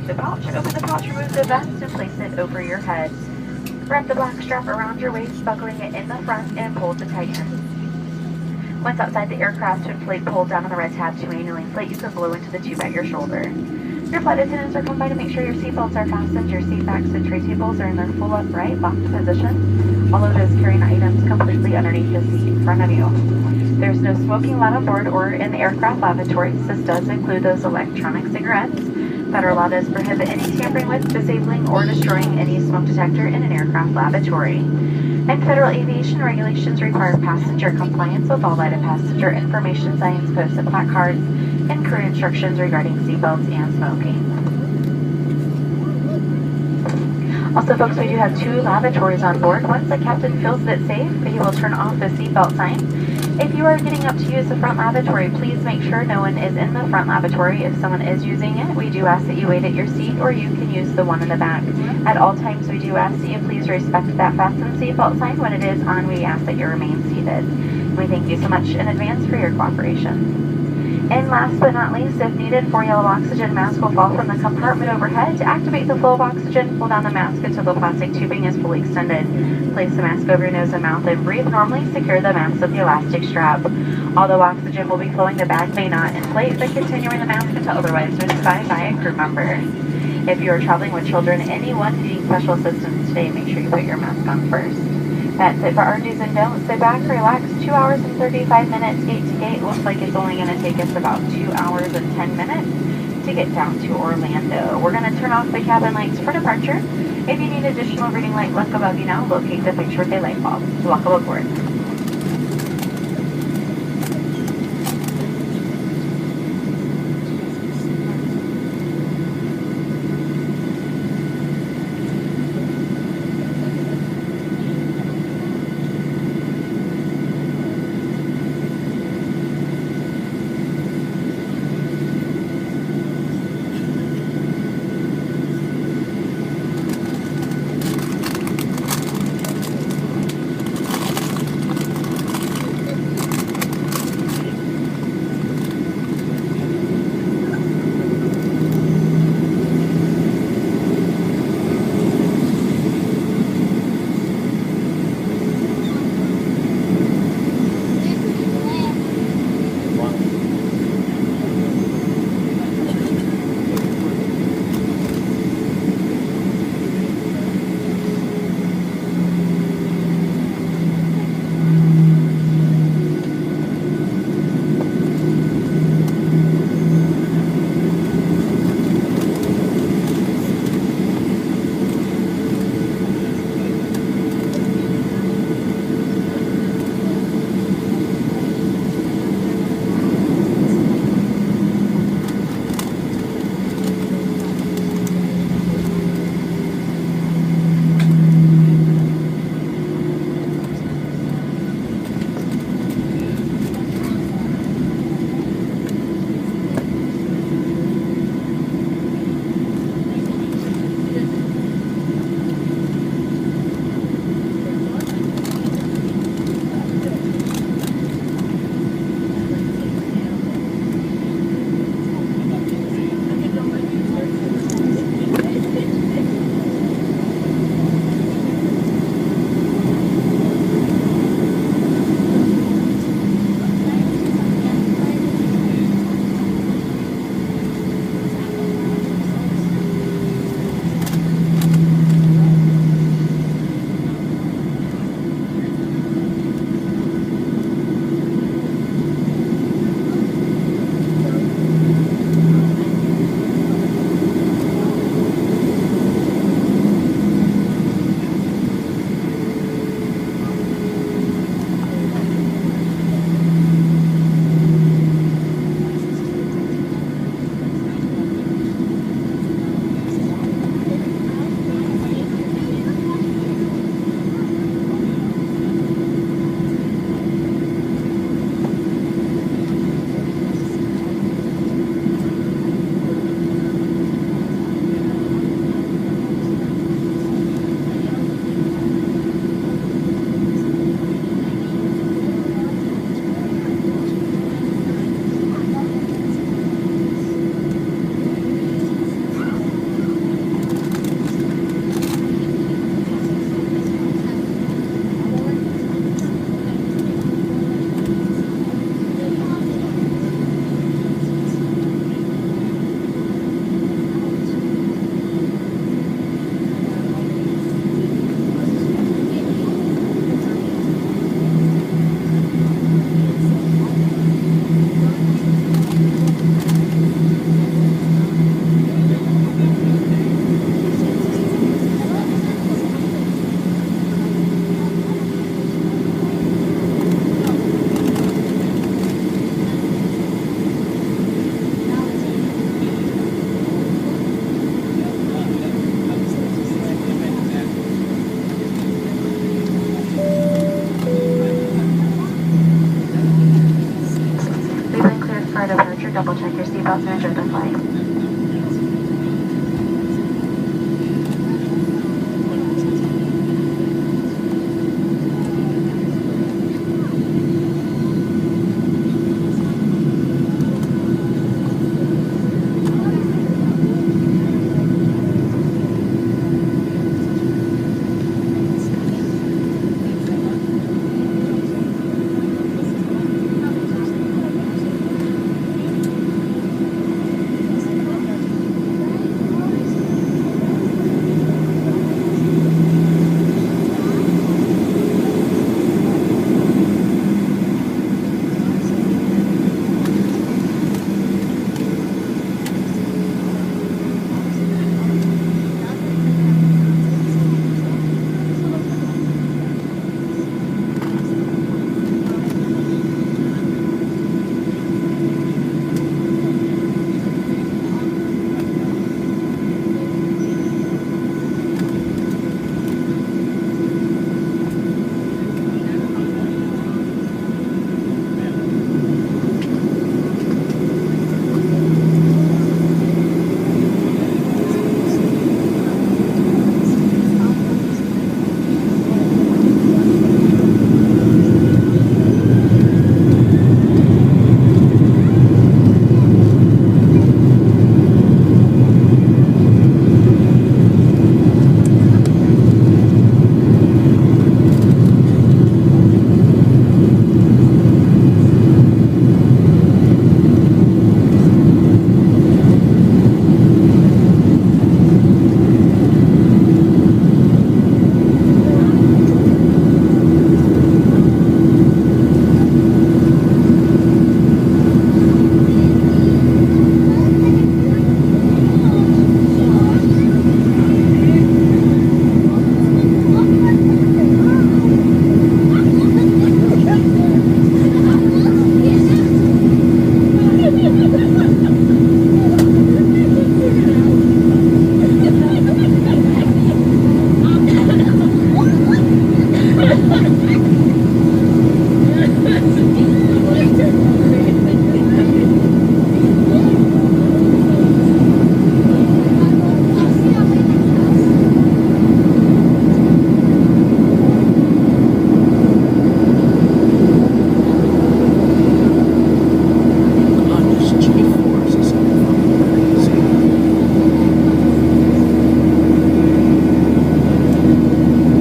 remove the pouch. Open the pouch, remove the vest, and place it over your head. Wrap the black strap around your waist, buckling it in the front, and pull to tighten. Once outside the aircraft, to inflate, pull down on the red tab to manually inflate. You can blow into the tube at your shoulder. Your flight attendants are coming by to make sure your seatbelts are fastened, your seat backs and tray tables are in their full upright, locked position. All of those carrying items completely underneath the seat in front of you. There's no smoking allowed on board or in the aircraft lavatories. This does include those electronic cigarettes. Federal law does prohibit any tampering with, disabling, or destroying any smoke detector in an aircraft lavatory. And federal aviation regulations require passenger compliance with all lighted passenger information signs, posted placards, and crew instructions regarding seatbelts and smoking. Also, folks, we do have 2 lavatories on board. Once the captain feels it safe, he will turn off the seatbelt sign. If you are getting up to use the front lavatory, please make sure no one is in the front lavatory. If someone is using it, we do ask that you wait at your seat, or you can use the one in the back. At all times, we do ask that you please respect that fasten seatbelt sign. When it is on, we ask that you remain seated. We thank you so much in advance for your cooperation. And last but not least, if needed, 4 yellow oxygen masks will fall from the compartment overhead. To activate the flow of oxygen, pull down the mask until the plastic tubing is fully extended. Place the mask over your nose and mouth and breathe normally. Secure the mask with the elastic strap. Although oxygen will be flowing, the bag may not inflate, but continue wearing the mask until otherwise notified by a crew member. If you are traveling with children, anyone needing special assistance today, make sure you put your mask on first. That's it for our do's and don'ts. Sit back, relax. 2 hours and 35 minutes gate to gate. Looks like it's only going to take us about 2 hours and 10 minutes to get down to Orlando. We're going to turn off the cabin lights for departure. If you need additional reading light, look above you now. Locate the picture with a light bulb. Welcome aboard.